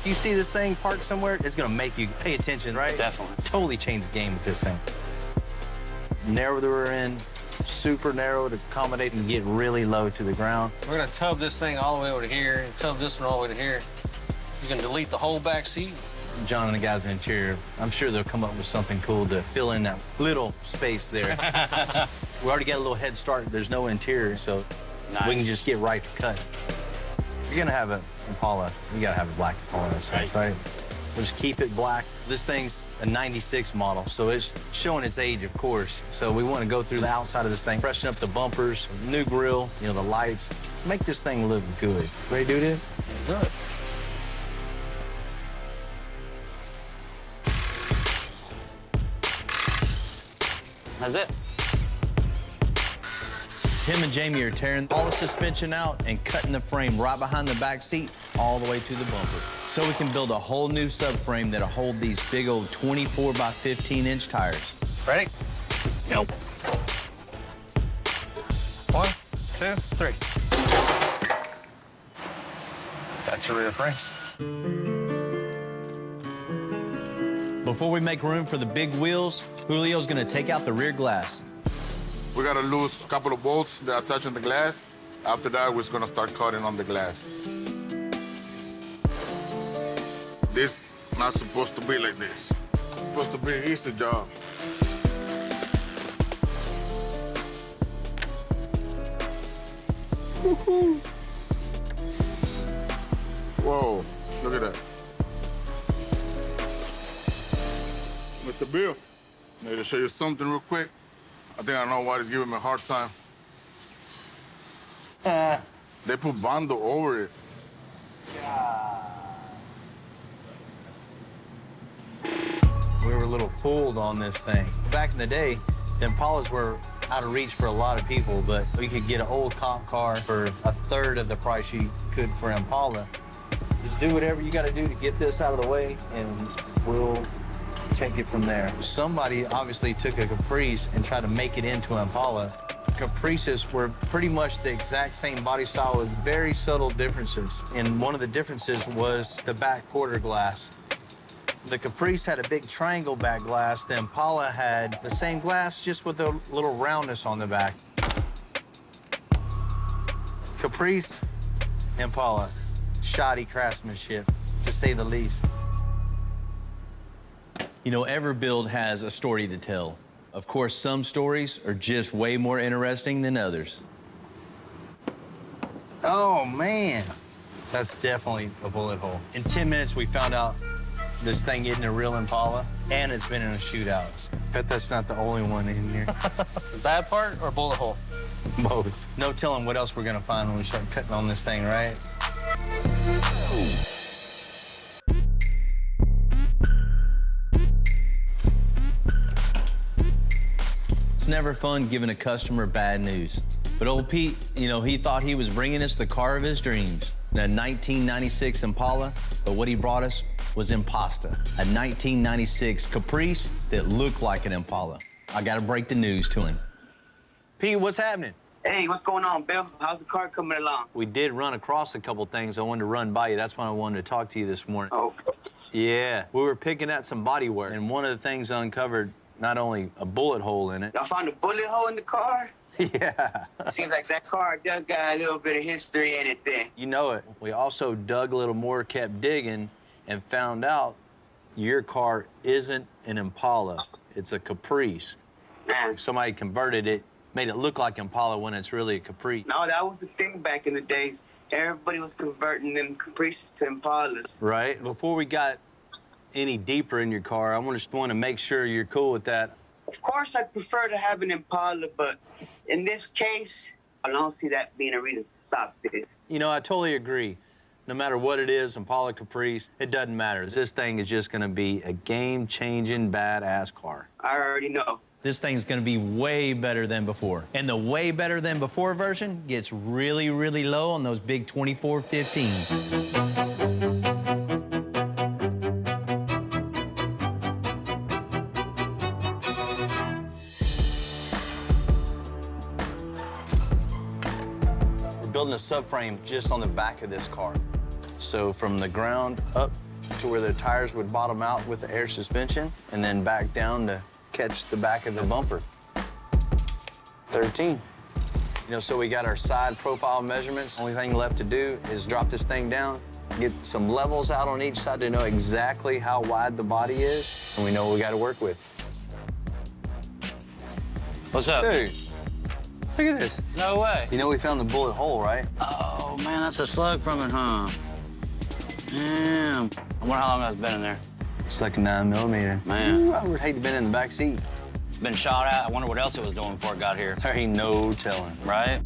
If you see this thing parked somewhere, it's gonna make you pay attention, right? Definitely. Totally change the game with this thing. Narrow the rear end, super narrow to accommodate and get really low to the ground. We're gonna tub this thing all the way over to here and tub this one all the way to here. You can delete the whole back seat. John and the guys in the interior, I'm sure they'll come up with something cool to fill in that little space there. We already got a little head start. There's no interior, so we can just get right to cut. You're gonna have an Impala, you gotta have a black Impala in this house, right? We'll just keep it black. This thing's a 96 model, so it's showing its age, of course. So we want to go through the outside of this thing, freshen up the bumpers, new grille, you know, the lights, make this thing look good. Ready to do this? Good. That's it. Tim and Jamie are tearing all the suspension out and cutting the frame right behind the back seat all the way to the bumper. So we can build a whole new subframe that'll hold these big old 24 by 15-inch tires. Ready? Nope. 1, 2, 3. That's your rear frame. Before we make room for the big wheels, Julio's gonna take out the rear glass. We gotta lose a couple of bolts that are touching the glass. After that, we're just gonna start cutting on the glass. This not supposed to be like this. It's supposed to be an easy job. Woohoo! Whoa, look at that. Mr. Bill, need to show you something real quick. I think I know why he's giving me a hard time. They put Bondo over it. We were a little fooled on this thing. Back in the day, the Impalas were out of reach for a lot of people, but we could get an old comp car for a third of the price you could for Impala. Just do whatever you gotta do to get this out of the way, and we'll take it from there. Somebody obviously took a Caprice and tried to make it into an Impala. Caprices were pretty much the exact same body style with very subtle differences. And one of the differences was the back quarter glass. The Caprice had a big triangle back glass. The Impala had the same glass, just with a little roundness on the back. Caprice, Impala, shoddy craftsmanship, to say the least. You know, every build has a story to tell. Of course, some stories are just way more interesting than others. Oh, man. That's definitely a bullet hole. In 10 minutes, we found out this thing isn't a real Impala, and it's been in a shootout. Bet that's not the only one in here. The bad part or bullet hole? Both. No telling what else we're gonna find when we start cutting on this thing, right? It's never fun giving a customer bad news. But old Pete, you know, he thought he was bringing us the car of his dreams, a 1996 Impala, but what he brought us was Impasta, a 1996 Caprice that looked like an Impala. I gotta break the news to him. Pete, what's happening? Hey, what's going on, Bill? How's the car coming along? We did run across a couple things I wanted to run by you. That's why I wanted to talk to you this morning. Oh. Yeah, we were picking at some bodywork, and one of the things uncovered not only a bullet hole in it. Y'all found a bullet hole in the car? Yeah. Seems like that car does got a little bit of history in it then. You know it. We also dug a little more, kept digging, and found out your car isn't an Impala. It's a Caprice. Man. Somebody converted it, made it look like Impala when it's really a Caprice. No, that was the thing back in the days. Everybody was converting them Caprices to Impalas. Right. Before we got any deeper in your car, I just want to make sure you're cool with that. Of course, I'd prefer to have an Impala, but in this case, I don't see that being a reason to stop this. You know, I totally agree. No matter what it is, Impala, Caprice, it doesn't matter. This thing is just going to be a game-changing, badass car. I already know. This thing's going to be way better than before. And the way better than before version gets really, really low on those big 2415s. Building a subframe just on the back of this car. So from the ground up, to where the tires would bottom out with the air suspension and then back down to catch the back of the bumper. 13. You know, so we got our side profile measurements. Only thing left to do is drop this thing down, get some levels out on each side to know exactly how wide the body is, and we know what we got to work with. What's up? Dude, look at this. No way. You know we found the bullet hole, right? Oh, man, that's a slug from it, huh? Damn. I wonder how long that's been in there. It's like a 9mm. Man. Ooh, I would hate to have been in the back seat. It's been shot at. I wonder what else it was doing before it got here. There ain't no telling. Right?